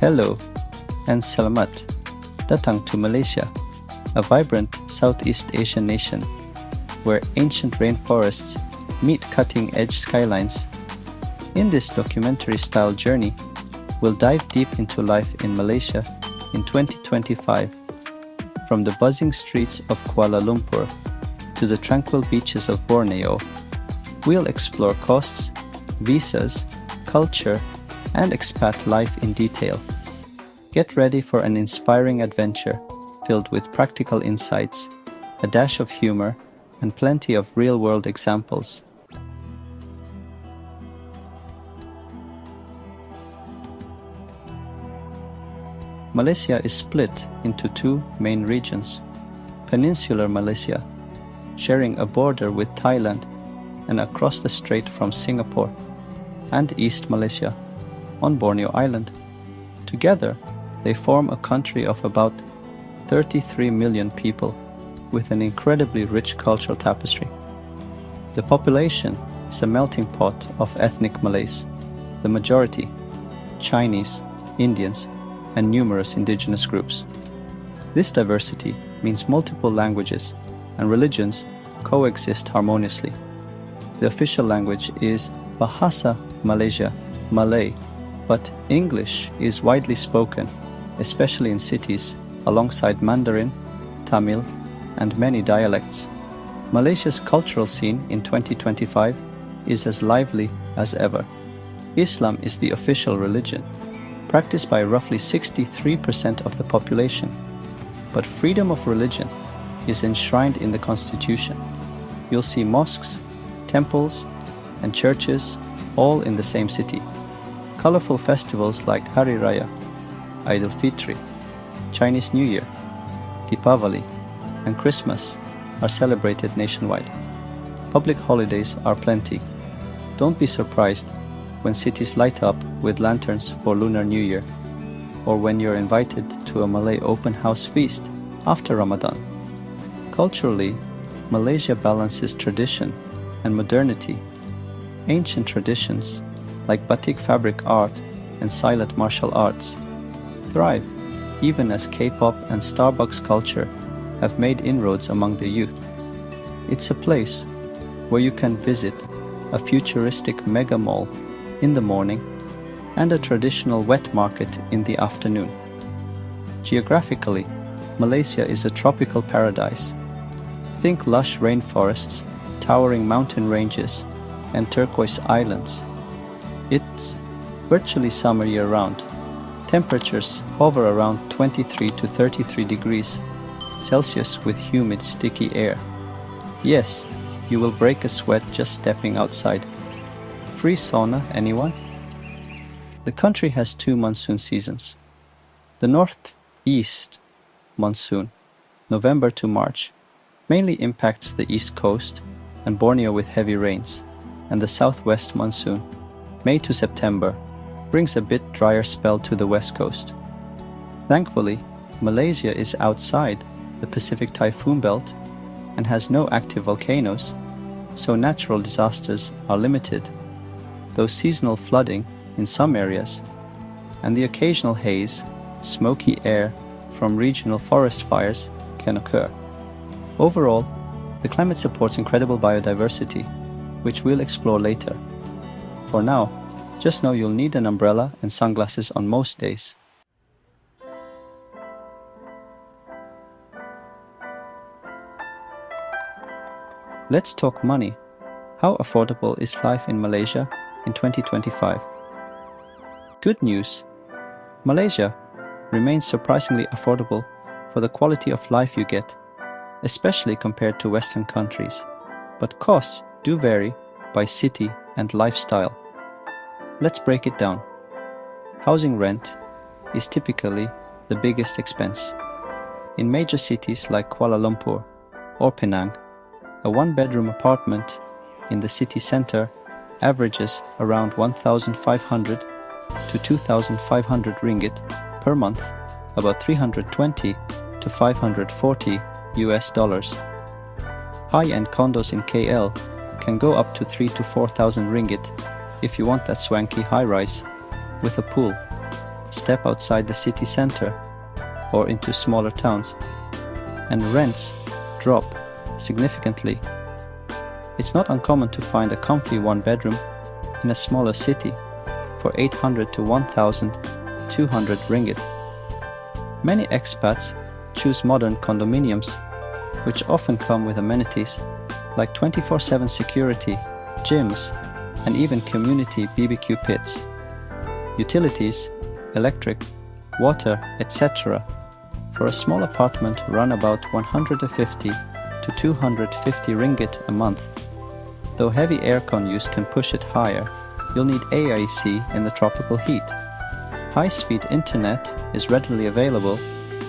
Hello and selamat datang to Malaysia, a vibrant Southeast Asian nation where ancient rainforests meet cutting-edge skylines. In this documentary-style journey, we'll dive deep into life in Malaysia in 2025, from the buzzing streets of Kuala Lumpur to the tranquil beaches of Borneo. We'll explore costs, visas, culture, and expat life in detail. Get ready for an inspiring adventure filled with practical insights, a dash of humor, and plenty of real-world examples. Malaysia is split into two main regions: Peninsular Malaysia, sharing a border with Thailand and across the strait from Singapore, and East Malaysia, on Borneo Island. Together, they form a country of about 33 million people, with an incredibly rich cultural tapestry. The population is a melting pot of ethnic Malays, the majority Chinese, Indians, and numerous indigenous groups. This diversity means multiple languages and religions coexist harmoniously. The official language is Bahasa Malaysia, Malay, but English is widely spoken, especially in cities, alongside Mandarin, Tamil, and many dialects. Malaysia's cultural scene in 2025 is as lively as ever. Islam is the official religion, practiced by roughly 63% of the population, but freedom of religion is enshrined in the constitution. You'll see mosques, temples, and churches all in the same city. Colorful festivals like Hari Raya, Eid al-Fitr, Chinese New Year, Deepavali, and Christmas are celebrated nationwide. Public holidays are plenty. Don't be surprised when cities light up with lanterns for Lunar New Year, or when you're invited to a Malay open house feast after Ramadan. Culturally, Malaysia balances tradition and modernity. Ancient traditions like batik fabric art and silent martial arts thrive, even as K-pop and Starbucks culture have made inroads among the youth. It's a place where you can visit a futuristic mega mall in the morning and a traditional wet market in the afternoon. Geographically, Malaysia is a tropical paradise. Think lush rainforests, towering mountain ranges, and turquoise islands. It's virtually summer year-round. Temperatures hover around 23 to 33 degrees Celsius with humid, sticky air. Yes, you will break a sweat just stepping outside. Free sauna, anyone? The country has two monsoon seasons. The northeast monsoon, November to March, mainly impacts the east coast and Borneo with heavy rains, and the southwest monsoon, May to September, brings a bit drier spell to the west coast. Thankfully, Malaysia is outside the Pacific typhoon belt and has no active volcanoes, so natural disasters are limited, though seasonal flooding in some areas and the occasional haze, smoky air from regional forest fires can occur. Overall, the climate supports incredible biodiversity, which we'll explore later. For now, just know you'll need an umbrella and sunglasses on most days. Let's talk money. How affordable is life in Malaysia in 2025? Good news! Malaysia remains surprisingly affordable for the quality of life you get, especially compared to Western countries, but costs do vary by city and lifestyle. Let's break it down. Housing rent is typically the biggest expense. In major cities like Kuala Lumpur or Penang, a one-bedroom apartment in the city center averages around 1,500 to 2,500 ringgit per month, about 320 to 540 US dollars. High-end condos in KL can go up to 3 to 4,000 ringgit if you want that swanky high-rise with a pool. step outside the city center or into smaller towns, and rents drop significantly. It's not uncommon to find a comfy one-bedroom in a smaller city for 800 to 1,200 ringgit. Many expats choose modern condominiums, which often come with amenities like 24/7 security, gyms, and even community BBQ pits. Utilities, electric, water, etc. for a small apartment run about 150 to 250 ringgit a month. Though heavy aircon use can push it higher, you'll need AIC in the tropical heat. High-speed internet is readily available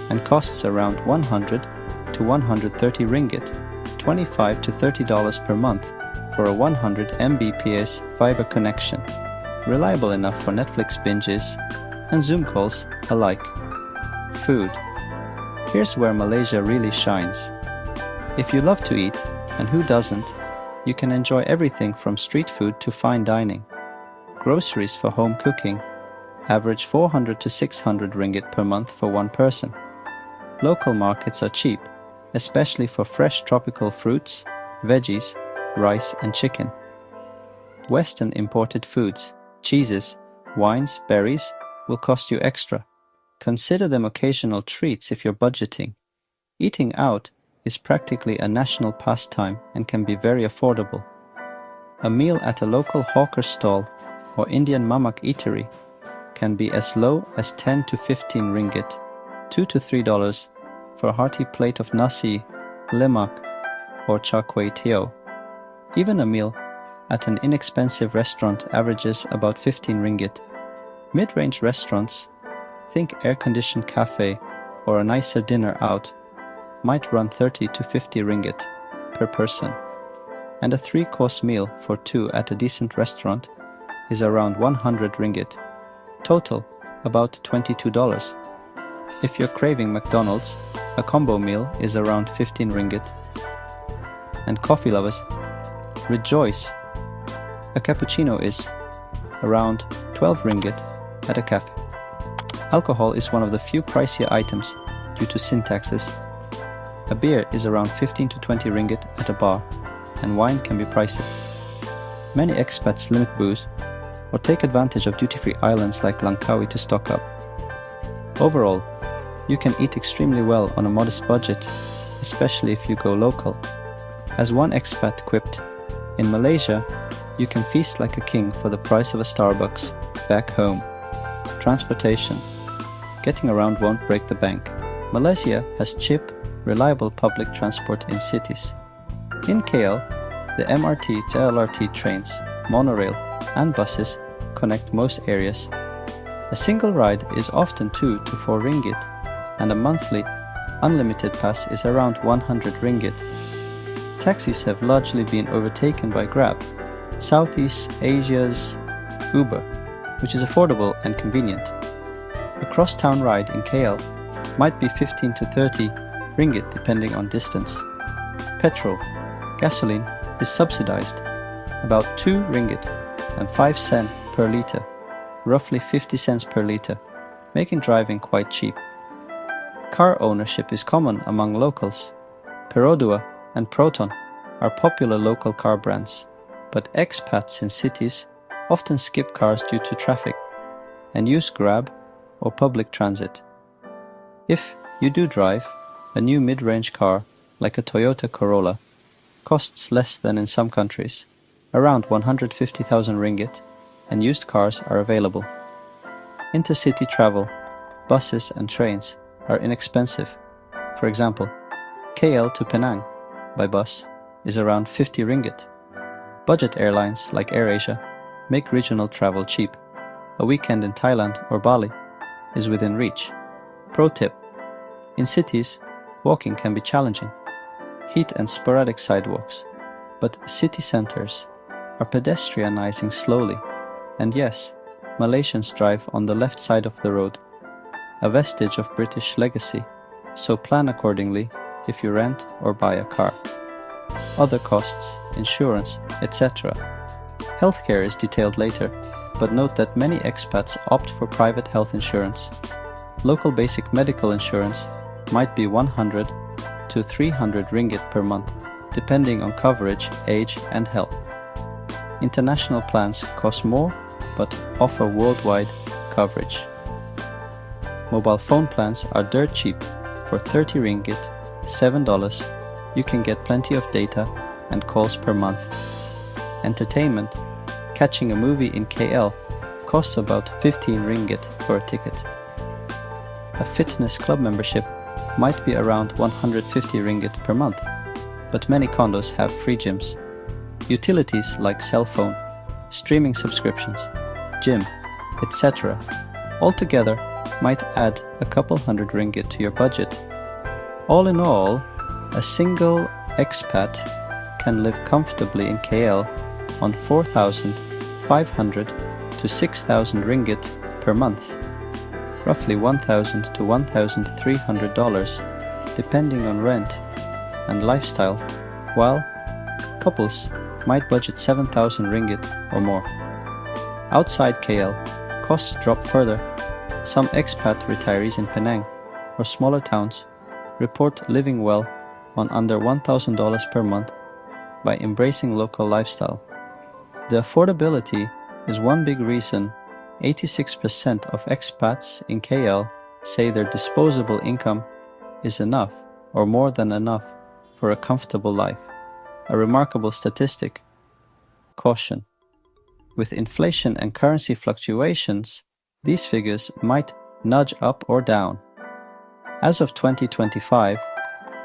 and costs around 100 to 130 ringgit, $25 to $30 per month for a 100 Mbps fiber connection, reliable enough for Netflix binges and Zoom calls alike. Food. Here's where Malaysia really shines. If you love to eat, and who doesn't, you can enjoy everything from street food to fine dining. Groceries for home cooking average 400 to 600 ringgit per month for one person. Local markets are cheap, especially for fresh tropical fruits, veggies, rice and chicken. Western imported foods, cheeses, wines, berries will cost you extra. Consider them occasional treats if you're budgeting. Eating out is practically a national pastime and can be very affordable. A meal at a local hawker stall or Indian mamak eatery can be as low as 10 to 15 ringgit, $2 to $3 for a hearty plate of nasi, lemak, or char kway teow. Even a meal at an inexpensive restaurant averages about 15 ringgit. Mid-range restaurants, think air-conditioned cafe or a nicer dinner out, might run 30 to 50 ringgit per person. And a 3-course meal for two at a decent restaurant is around 100 ringgit. Total, about $22. If you're craving McDonald's, a combo meal is around 15 ringgit. And coffee lovers, rejoice! A cappuccino is around 12 ringgit at a cafe. Alcohol is one of the few pricier items due to sin taxes. A beer is around 15 to 20 ringgit at a bar, and wine can be pricey. Many expats limit booze or take advantage of duty-free islands like Langkawi to stock up. Overall, you can eat extremely well on a modest budget, especially if you go local. As one expat quipped, in Malaysia, you can feast like a king for the price of a Starbucks back home. Transportation. Getting around won't break the bank. Malaysia has cheap, reliable public transport in cities. In KL, the MRT to LRT trains, monorail, and buses connect most areas. A single ride is often 2 to 4 ringgit, and a monthly, unlimited pass is around 100 ringgit. Taxis have largely been overtaken by Grab, Southeast Asia's Uber, which is affordable and convenient. A cross-town ride in KL might be 15 to 30 ringgit depending on distance. Petrol, gasoline, is subsidized, about 2 ringgit and 5 cents per liter, roughly 50 cents per liter, making driving quite cheap. Car ownership is common among locals. Perodua and Proton are popular local car brands, but expats in cities often skip cars due to traffic and use Grab or public transit. If you do drive, a new mid-range car like a Toyota Corolla costs less than in some countries, around 150,000 ringgit, and used cars are available. Intercity travel, buses and trains are inexpensive. For example, KL to Penang by bus is around 50 ringgit. Budget airlines like AirAsia make regional travel cheap. A weekend in Thailand or Bali is within reach. Pro tip: in cities, walking can be challenging. Heat and sporadic sidewalks, but city centers are pedestrianizing slowly. And yes, Malaysians drive on the left side of the road, a vestige of British legacy, so plan accordingly if you rent or buy a car. Other costs, insurance, etc. Healthcare is detailed later. but note that many expats opt for private health insurance. Local basic medical insurance might be 100 to 300 ringgit per month, depending on coverage, age, and health. International plans cost more but offer worldwide coverage. Mobile phone plans are dirt cheap. For 30 ringgit, $7, you can get plenty of data and calls per month. Entertainment, catching a movie in KL costs about 15 ringgit for a ticket. A fitness club membership might be around 150 ringgit per month, but many condos have free gyms. Utilities like cell phone, streaming subscriptions, gym, etc. altogether might add a couple hundred ringgit to your budget. All in all, a single expat can live comfortably in KL on 4,500 to 6,000 ringgit per month, roughly $1,000 to $1,300 depending on rent and lifestyle, while couples might budget 7,000 ringgit or more. Outside KL, costs drop further. Some expat retirees in Penang or smaller towns report living well on under $1,000 per month by embracing local lifestyle. The affordability is one big reason 86% of expats in KL say their disposable income is enough or more than enough for a comfortable life. A remarkable statistic. Caution. With inflation and currency fluctuations, these figures might nudge up or down. As of 2025,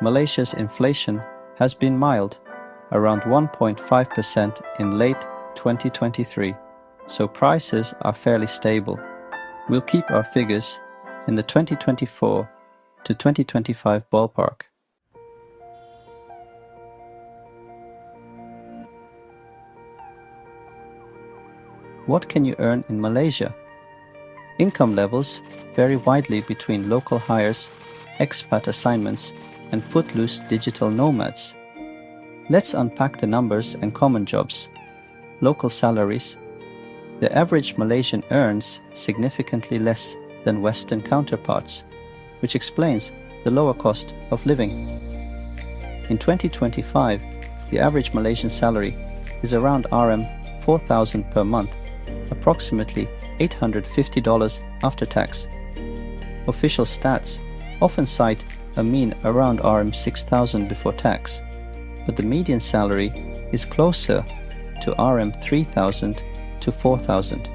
Malaysia's inflation has been mild, around 1.5% in late 2023, so prices are fairly stable. We'll keep our figures in the 2024 to 2025 ballpark. What can you earn in Malaysia? Income levels vary widely between local hires, expat assignments, and footloose digital nomads. Let's unpack the numbers and common jobs. Local salaries. The average Malaysian earns significantly less than Western counterparts, which explains the lower cost of living. In 2025, the average Malaysian salary is around RM 4,000 per month, approximately $850 after tax. Official stats often cite a mean around RM 6,000 before tax, but the median salary is closer to RM 3,000 to 4,000.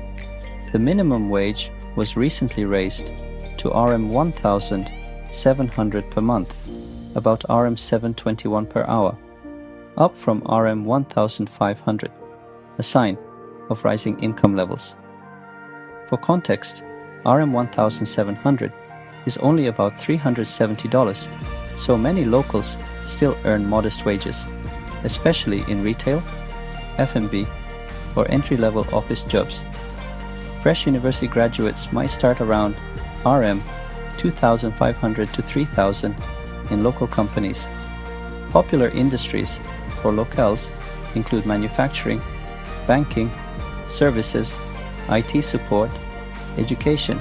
The minimum wage was recently raised to RM 1,700 per month, about RM 721 per hour, up from RM 1,500, a sign of rising income levels. For context, RM 1,700 is only about $370, so many locals still earn modest wages, especially in retail, F&B, or entry-level office jobs. Fresh university graduates might start around RM 2,500 to 3,000 in local companies. Popular industries for locals include manufacturing, banking, services, IT support, education,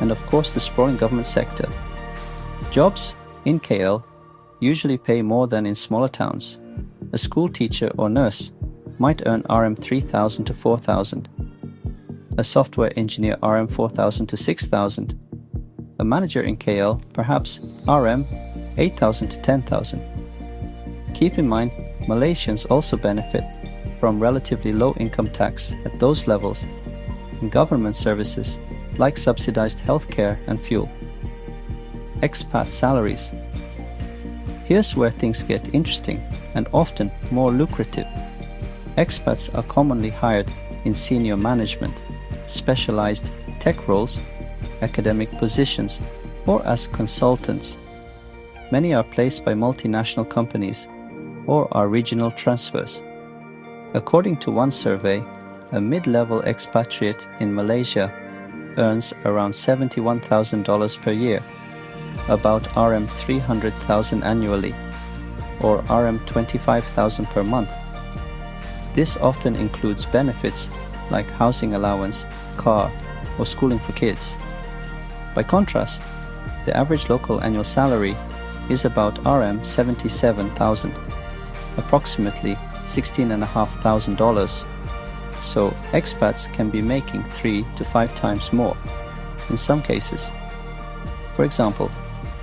and of course the sprawling government sector. Jobs in KL usually pay more than in smaller towns. A school teacher or nurse might earn RM 3,000 to 4,000. A software engineer RM 4,000 to 6,000. A manager in KL perhaps RM 8,000 to 10,000. Keep in mind, Malaysians also benefit from relatively low income tax at those levels in government services like subsidized healthcare and fuel. Expat salaries. Here's where things get interesting and often more lucrative. Expats are commonly hired in senior management, specialized tech roles, academic positions, or as consultants. Many are placed by multinational companies or are regional transfers. According to one survey, a mid-level expatriate in Malaysia earns around $71,000 per year, about RM 300,000 annually, or RM 25,000 per month. This often includes benefits like housing allowance, car, or schooling for kids. By contrast, the average local annual salary is about Rm 77,000, approximately $16,500, so expats can be making 3 to 5 times more in some cases. For example,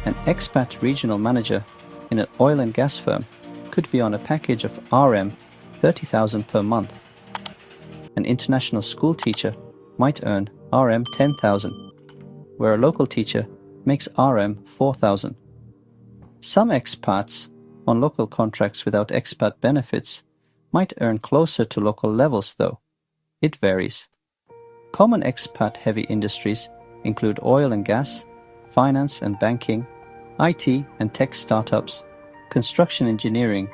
an expat regional manager in an oil and gas firm could be on a package of Rm 30,000 per month. An international school teacher might earn Rm 10,000, where a local teacher makes Rm 4,000. Some expats on local contracts without expat benefits might earn closer to local levels though. It varies. Common expat-heavy industries include oil and gas, finance and banking, IT and tech startups, construction engineering,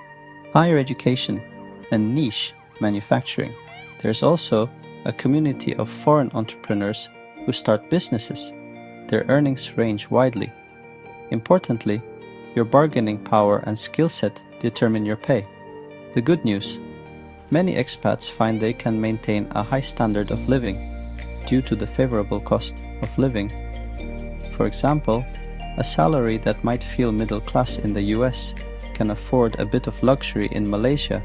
higher education, and niche manufacturing. There's also a community of foreign entrepreneurs who start businesses. Their earnings range widely. Importantly, your bargaining power and skill set determine your pay. The good news: many expats find they can maintain a high standard of living due to the favorable cost of living. For example, a salary that might feel middle class in the US can afford a bit of luxury in Malaysia,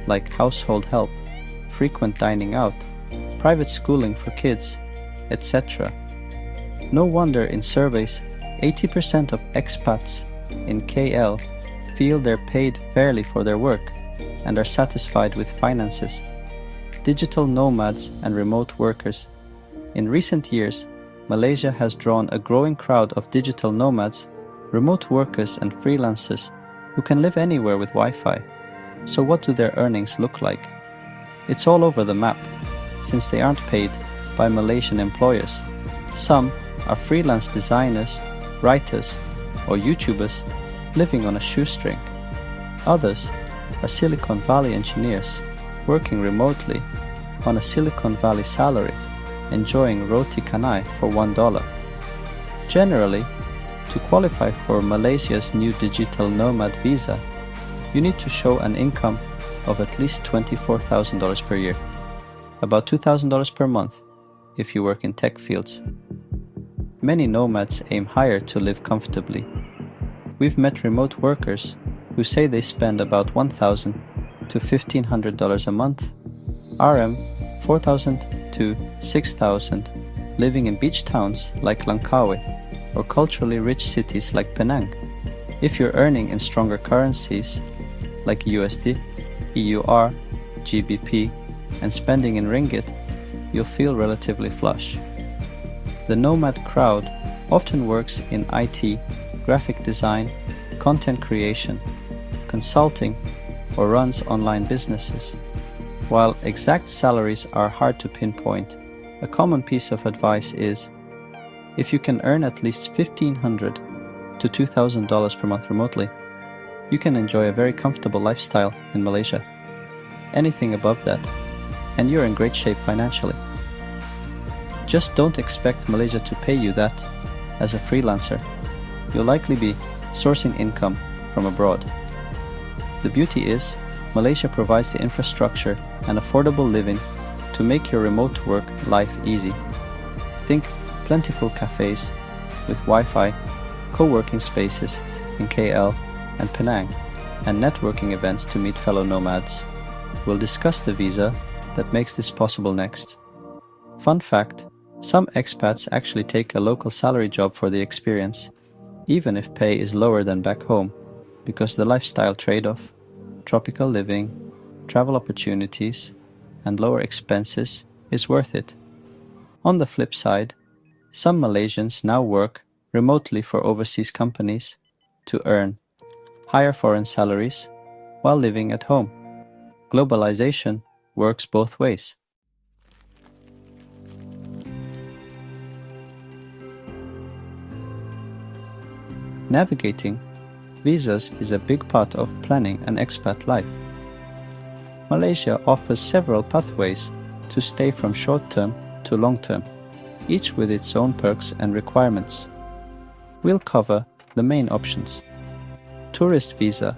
like household help, frequent dining out, private schooling for kids, etc. No wonder in surveys, 80% of expats in KL feel they're paid fairly for their work and are satisfied with finances. Digital nomads and remote workers. In recent years, Malaysia has drawn a growing crowd of digital nomads, remote workers and freelancers who can live anywhere with Wi-Fi. So what do their earnings look like? It's all over the map, since they aren't paid by Malaysian employers. Some are freelance designers, writers, or YouTubers living on a shoestring. Others are Silicon Valley engineers working remotely on a Silicon Valley salary, enjoying roti canai for $1. Generally, to qualify for Malaysia's new digital nomad visa, you need to show an income of at least $24,000 per year, about $2,000 per month if you work in tech fields. Many nomads aim higher to live comfortably. We've met remote workers who say they spend about $1,000 to $1,500 a month, Rm 4,000 to 6,000, living in beach towns like Langkawi or culturally rich cities like Penang. If you're earning in stronger currencies like USD, EUR, GBP, and spending in ringgit, you'll feel relatively flush. The nomad crowd often works in IT, graphic design, content creation, consulting, or runs online businesses. While exact salaries are hard to pinpoint, a common piece of advice is, if you can earn at least $1,500 to $2,000 per month remotely, you can enjoy a very comfortable lifestyle in Malaysia. Anything above that, and you're in great shape financially. Just don't expect Malaysia to pay you that as a freelancer. You'll likely be sourcing income from abroad. The beauty is, Malaysia provides the infrastructure and affordable living to make your remote work life easy. Think plentiful cafes with Wi-Fi, co-working spaces in KL and Penang, and networking events to meet fellow nomads. We'll discuss the visa that makes this possible next. Fun fact, some expats actually take a local salary job for the experience, even if pay is lower than back home, because the lifestyle trade-off, tropical living, travel opportunities, and lower expenses is worth it. On the flip side, some Malaysians now work remotely for overseas companies to earn higher foreign salaries while living at home. Globalization works both ways. Navigating visas is a big part of planning an expat life. Malaysia offers several pathways to stay from short-term to long-term, each with its own perks and requirements. We'll cover the main options. Tourist visa,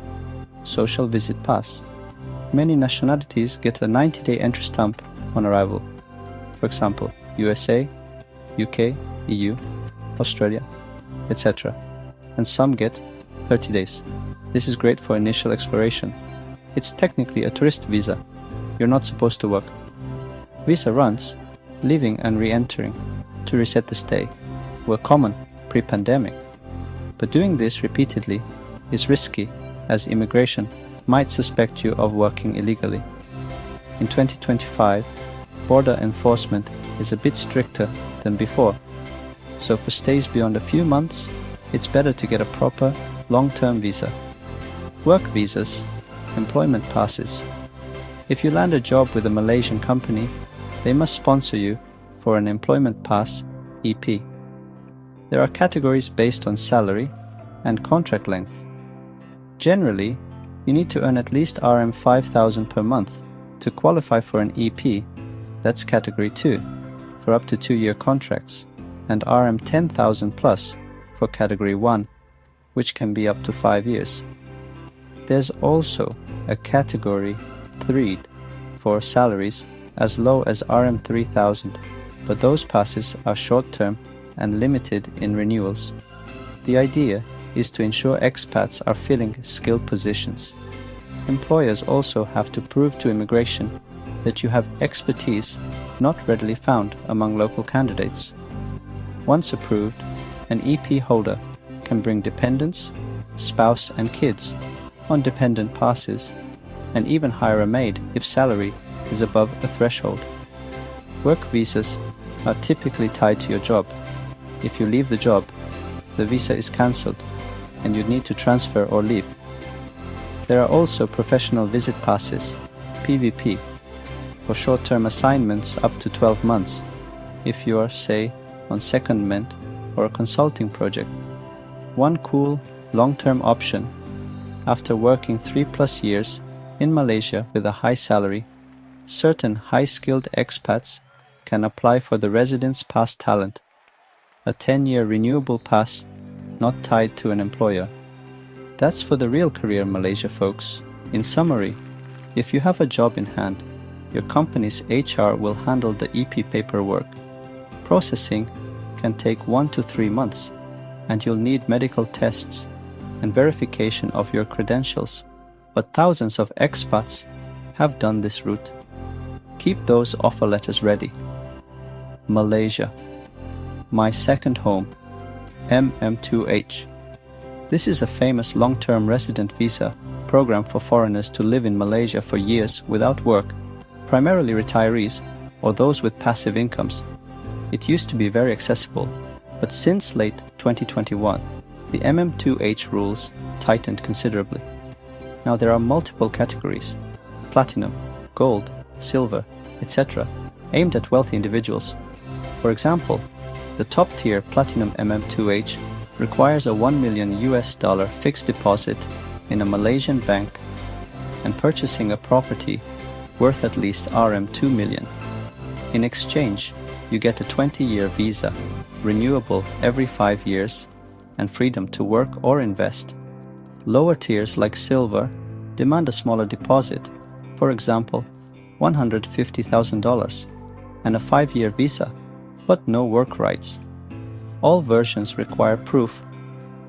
social visit pass. Many nationalities get a 90-day entry stamp on arrival. for example, USA, UK, EU, Australia, etc. And some get 30 days. This is great for initial exploration. It's technically a tourist visa. You're not supposed to work. Visa runs, leaving and re-entering, to reset the stay, were common pre-pandemic. But doing this repeatedly is risky, as immigration might suspect you of working illegally. In 2025, border enforcement is a bit stricter than before, so for stays beyond a few months, it's better to get a proper long-term visa. Work visas, employment passes. If you land a job with a Malaysian company, they must sponsor you for an employment pass, EP. There are categories based on salary and contract length. Generally, you need to earn at least RM 5,000 per month to qualify for an EP, that's category 2, for up to 2-year contracts, and RM 10,000 plus for category 1, which can be up to 5 years. There's also a category 3 for salaries as low as RM 3,000, but those passes are short-term and limited in renewals. The idea is to ensure expats are filling skilled positions. Employers also have to prove to immigration that you have expertise not readily found among local candidates. Once approved, an EP holder can bring dependents, spouse and kids on dependent passes, and even hire a maid if salary is above a threshold. Work visas are typically tied to your job. If you leave the job, the visa is cancelled and you need to transfer or leave. There are also professional visit passes, PVP, for short-term assignments up to 12 months, if you are, say, on secondment or a consulting project. One cool, long-term option, after working 3+ years in Malaysia with a high salary, certain high-skilled expats can apply for the Residence Pass Talent, a 10-year renewable pass not tied to an employer. That's for the real career Malaysia folks. In summary, if you have a job in hand, your company's HR will handle the EP paperwork. Processing can take 1 to 3 months, and you'll need medical tests and verification of your credentials. But thousands of expats have done this route. Keep those offer letters ready. Malaysia, my second home, MM2H. This is a famous long-term resident visa program for foreigners to live in Malaysia for years without work, primarily retirees or those with passive incomes. It used to be very accessible, but since late 2021, the MM2H rules tightened considerably. Now there are multiple categories: platinum, gold, silver, etc., aimed at wealthy individuals. For example, the top-tier Platinum MM2H requires a $1 million fixed deposit in a Malaysian bank and purchasing a property worth at least RM 2 million. In exchange, you get a 20-year visa, renewable every 5 years, and freedom to work or invest. Lower tiers like silver demand a smaller deposit, for example, $150,000, and a 5-year visa, but no work rights. All versions require proof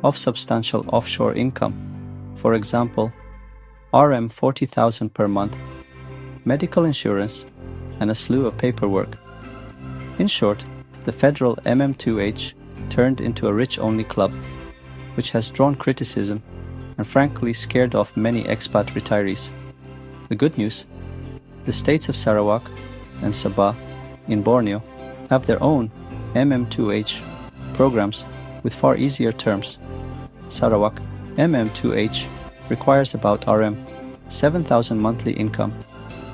of substantial offshore income, for example, RM 40,000 per month, medical insurance, and a slew of paperwork. In short, the federal MM2H turned into a rich-only club, which has drawn criticism and frankly scared off many expat retirees. The good news: the states of Sarawak and Sabah in Borneo have their own MM2H programs with far easier terms. Sarawak MM2H requires about RM 7,000 monthly income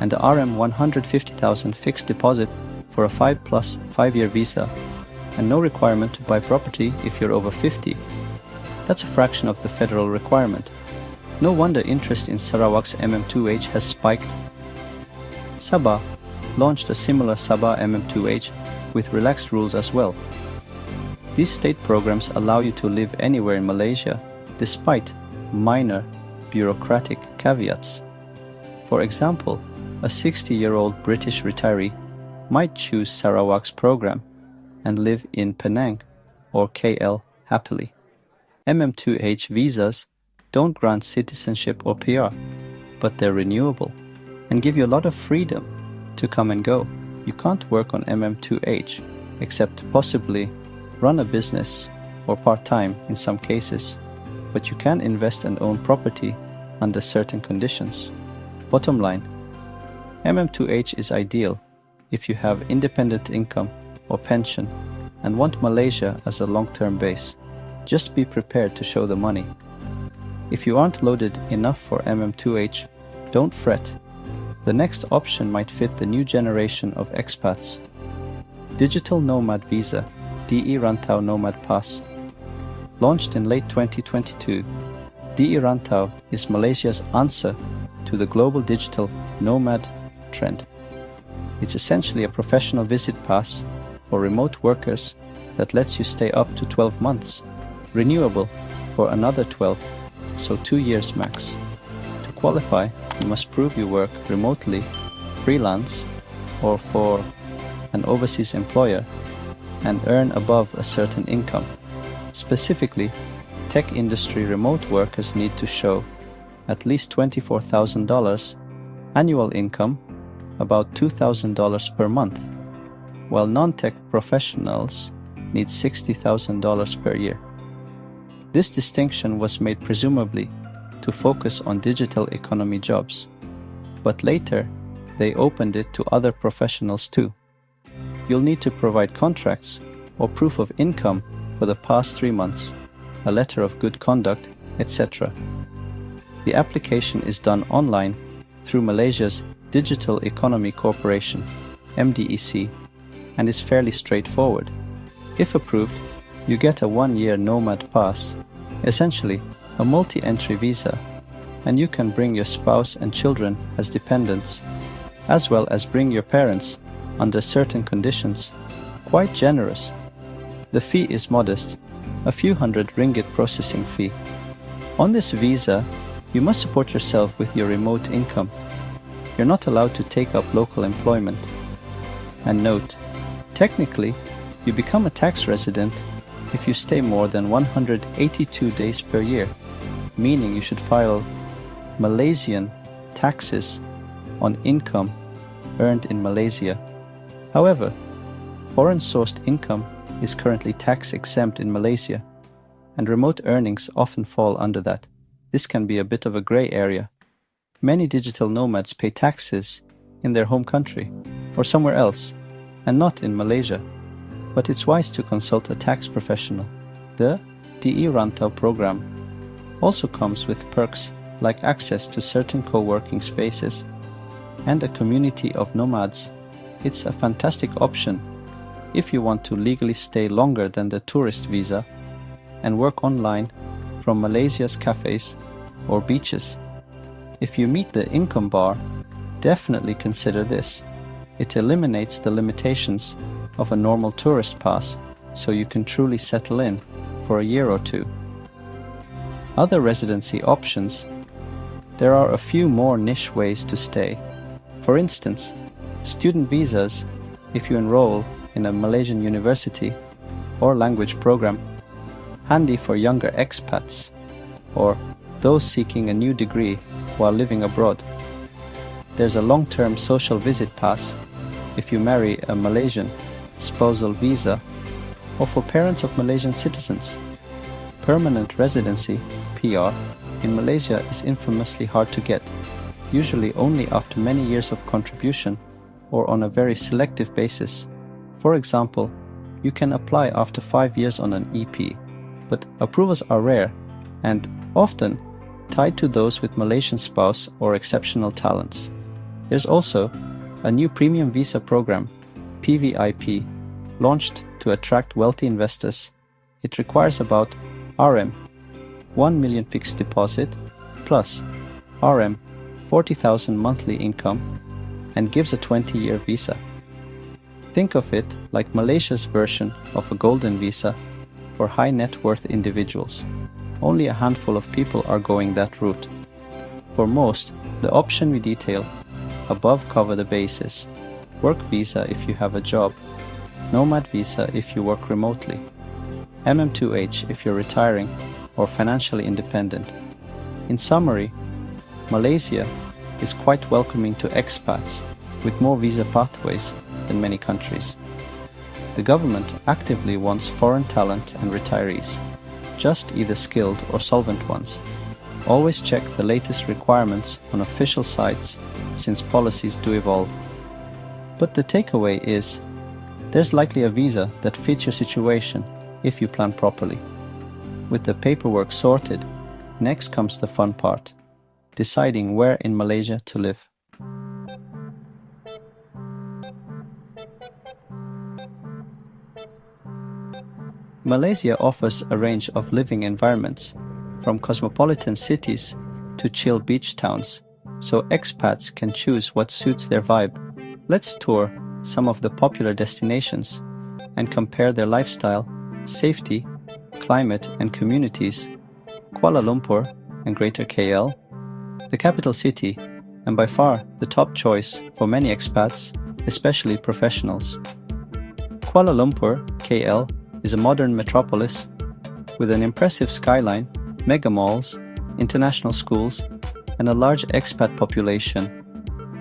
and a RM 150,000 fixed deposit for a 5+5-year visa, and no requirement to buy property if you're over 50. That's a fraction of the federal requirement. No wonder interest in Sarawak's MM2H has spiked. Sabah launched a similar Sabah MM2H with relaxed rules as well. These state programs allow you to live anywhere in Malaysia, despite minor bureaucratic caveats. For example, a 60-year-old British retiree might choose Sarawak's program and live in Penang or KL happily. MM2H visas don't grant citizenship or PR, but they're renewable and give you a lot of freedom to come and go. You can't work on MM2H except possibly run a business or part-time in some cases, but you can invest and own property under certain conditions. Bottom line, MM2H is ideal if you have independent income or pension and want Malaysia as a long-term base. Just be prepared to show the money. If you aren't loaded enough for MM2H, don't fret. The next option might fit the new generation of expats. Digital Nomad Visa, DE Rantau Nomad Pass. Launched in late 2022, DE Rantau is Malaysia's answer to the global digital nomad trend. It's essentially a professional visit pass for remote workers that lets you stay up to 12 months, renewable for another 12, so 2 years max. To qualify, you must prove you work remotely, freelance, or for an overseas employer and earn above a certain income. Specifically, tech industry remote workers need to show at least $24,000 annual income, about $2,000 per month, while non-tech professionals need $60,000 per year. This distinction was made presumably to focus on digital economy jobs, but later they opened it to other professionals too. You'll need to provide contracts or proof of income for the past 3 months, a letter of good conduct, etc. The application is done online through Malaysia's Digital Economy Corporation, MDEC, and is fairly straightforward. If approved, you get a 1-year Nomad Pass, essentially a multi-entry visa, and you can bring your spouse and children as dependents, as well as bring your parents under certain conditions. Quite generous. The fee is modest, a few hundred ringgit processing fee. On this visa, you must support yourself with your remote income. You're not allowed to take up local employment. And note, technically, you become a tax resident if you stay more than 182 days per year, meaning you should file Malaysian taxes on income earned in Malaysia. However, foreign-sourced income is currently tax-exempt in Malaysia, and remote earnings often fall under that. This can be a bit of a grey area. Many digital nomads pay taxes in their home country or somewhere else, and not in Malaysia. But it's wise to consult a tax professional. The DE Rantau program also comes with perks like access to certain co-working spaces and a community of nomads. It's a fantastic option if you want to legally stay longer than the tourist visa and work online from Malaysia's cafes or beaches. If you meet the income bar, definitely consider this. It eliminates the limitations of a normal tourist pass, so you can truly settle in for a year or two. Other residency options. There are a few more niche ways to stay. For instance, student visas if you enroll in a Malaysian university or language program, handy for younger expats or those seeking a new degree while living abroad. There's a long-term social visit pass if you marry a Malaysian, spousal visa, or for parents of Malaysian citizens. Permanent residency, PR, in Malaysia is infamously hard to get, usually only after many years of contribution or on a very selective basis. For example, you can apply after 5 years on an EP, but approvals are rare and often tied to those with Malaysian spouse or exceptional talents. There's also a new premium visa program, PVIP, launched to attract wealthy investors. It requires about RM 1 million fixed deposit plus RM 40,000 monthly income and gives a 20-year visa. Think of it like Malaysia's version of a golden visa for high net worth individuals. Only a handful of people are going that route. For most, the option we detail above cover the bases. work visa if you have a job, nomad visa if you work remotely, MM2H if you're retiring or financially independent. In summary, Malaysia is quite welcoming to expats with more visa pathways than many countries. The government actively wants foreign talent and retirees, just either skilled or solvent ones. Always check the latest requirements on official sites since policies do evolve. But the takeaway is, there's likely a visa that fits your situation if you plan properly. With the paperwork sorted, next comes the fun part, deciding where in Malaysia to live. Malaysia offers a range of living environments, from cosmopolitan cities to chill beach towns, so expats can choose what suits their vibe. Let's tour some of the popular destinations and compare their lifestyle, safety, climate and communities. Kuala Lumpur and Greater KL, the capital city, and by far the top choice for many expats, especially professionals. Kuala Lumpur, KL, is a modern metropolis with an impressive skyline, mega malls, international schools, and a large expat population.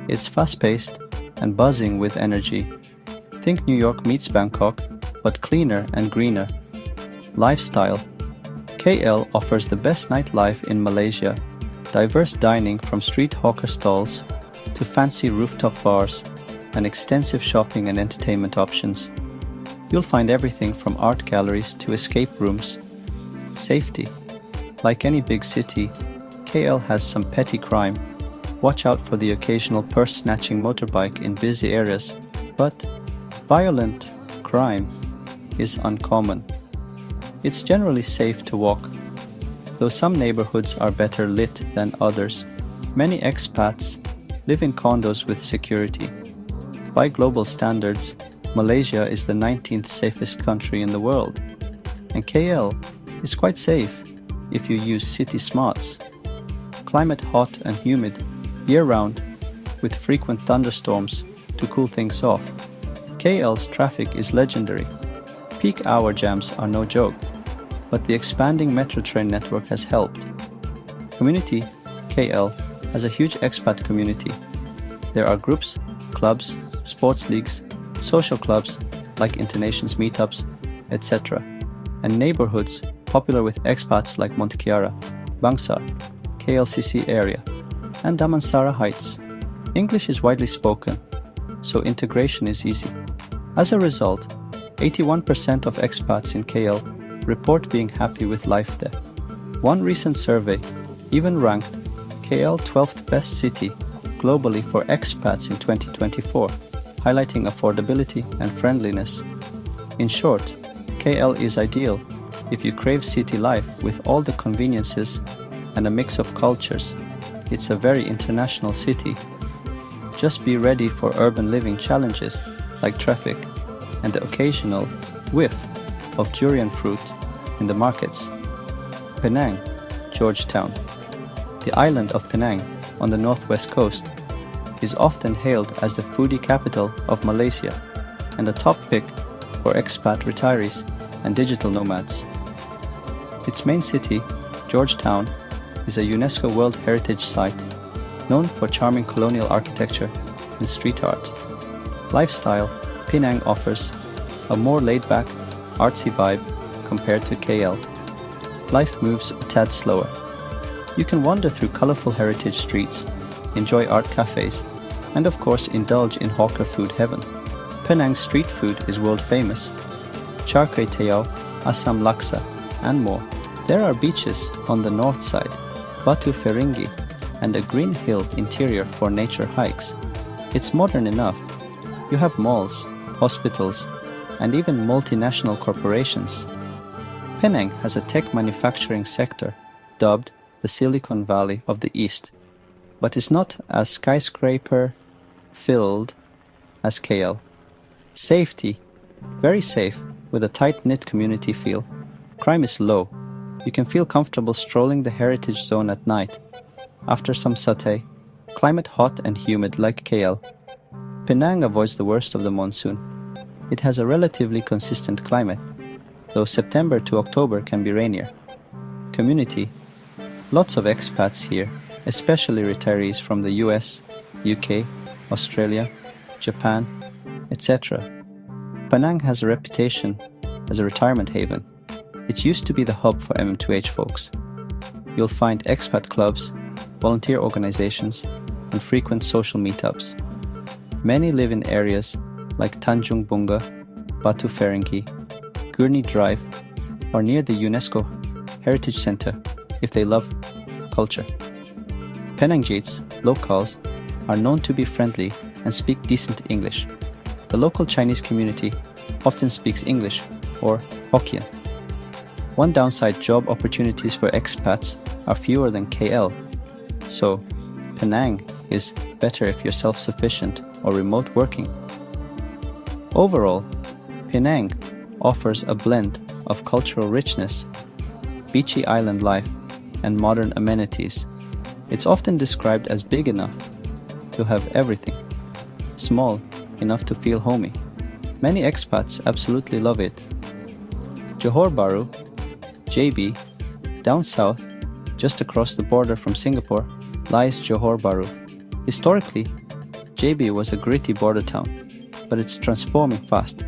It's fast-paced and buzzing with energy. Think New York meets Bangkok, but cleaner and greener. Lifestyle. KL offers the best nightlife in Malaysia, diverse dining from street hawker stalls to fancy rooftop bars, and extensive shopping and entertainment options. You'll find everything from art galleries to escape rooms. Safety. Like any big city, KL has some petty crime. Watch out for the occasional purse-snatching motorbike in busy areas, but violent crime is uncommon. It's generally safe to walk, though some neighborhoods are better lit than others. Many expats live in condos with security. By global standards, Malaysia is the 19th safest country in the world, and KL is quite safe if you use city smarts. Climate hot and humid year-round with frequent thunderstorms to cool things off. KL's traffic is legendary. Peak hour jams are no joke, but the expanding metro train network has helped. Community. KL has a huge expat community. There are groups, clubs, sports leagues, social clubs like internations meetups, etc., and neighborhoods popular with expats like Monte Kiara, Bangsar, KLCC area, and Damansara Heights. English is widely spoken, so integration is easy. As a result, 81% of expats in KL report being happy with life there. One recent survey even ranked KL 12th best city globally for expats in 2024, highlighting affordability and friendliness. In short, KL is ideal if you crave city life with all the conveniences and a mix of cultures. It's a very international city. Just be ready for urban living challenges like traffic and the occasional whiff of durian fruit in the markets. Penang, Georgetown. The island of Penang on the northwest coast is often hailed as the foodie capital of Malaysia and a top pick for expat retirees and digital nomads. Its main city, Georgetown, is a UNESCO World Heritage Site known for charming colonial architecture and street art. Lifestyle. Penang offers a more laid-back, artsy vibe compared to KL. Life moves a tad slower. You can wander through colorful heritage streets, enjoy art cafes, and of course indulge in hawker food heaven. Penang's street food is world famous. Char kway teow, asam laksa, and more. There are beaches on the north side, Batu Ferringhi, and a green hill interior for nature hikes. It's modern enough. You have malls, hospitals, and even multinational corporations. Penang has a tech manufacturing sector dubbed the Silicon Valley of the East, but is not as skyscraper-filled as KL. Safety. Very safe, with a tight-knit community feel. Crime is low. You can feel comfortable strolling the heritage zone at night. After some satay. Climate hot and humid like KL. Penang avoids the worst of the monsoon. It has a relatively consistent climate, though September to October can be rainier. Community. Lots of expats here, especially retirees from the US, UK, Australia, Japan, etc. Penang has a reputation as a retirement haven. It used to be the hub for MM2H folks. You'll find expat clubs, volunteer organizations, and frequent social meetups. Many live in areas like Tanjung Bunga, Batu Ferringhi, Gurney Drive, or near the UNESCO Heritage Center if they love culture. Penangjites, locals, are known to be friendly and speak decent English. The local Chinese community often speaks English or Hokkien. One downside: job opportunities for expats are fewer than KL, so Penang is better if you're self-sufficient or remote working. Overall, Penang offers a blend of cultural richness, beachy island life, and modern amenities. It's often described as big enough to have everything, small enough to feel homey. Many expats absolutely love it. Johor Bahru, JB, down south, just across the border from Singapore, lies Johor Bahru. Historically, JB was a gritty border town, but it's transforming fast,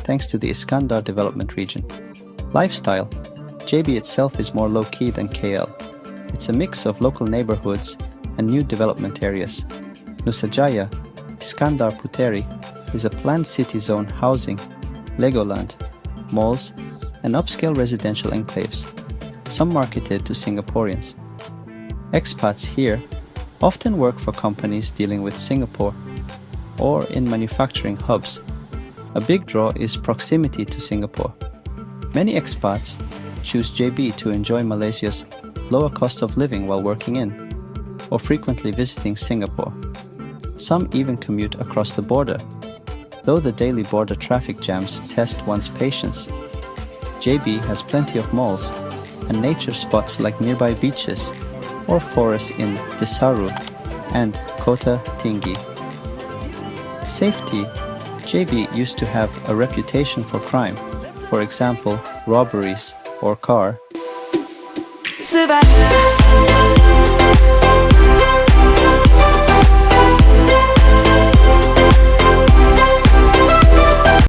thanks to the Iskandar development region. Lifestyle: JB itself is more low-key than KL. It's a mix of local neighborhoods and new development areas. Nusajaya, Iskandar Puteri, is a planned city zone housing Legoland, malls, and upscale residential enclaves, some marketed to Singaporeans. Expats here often work for companies dealing with Singapore or in manufacturing hubs. A big draw is proximity to Singapore. Many expats choose JB to enjoy Malaysia's lower cost of living while working in, or frequently visiting Singapore. Some even commute across the border, though the daily border traffic jams test one's patience. JB has plenty of malls and nature spots like nearby beaches or forests in Desaru and Kota Tinggi. Safety: JB used to have a reputation for crime, for example, robberies or car.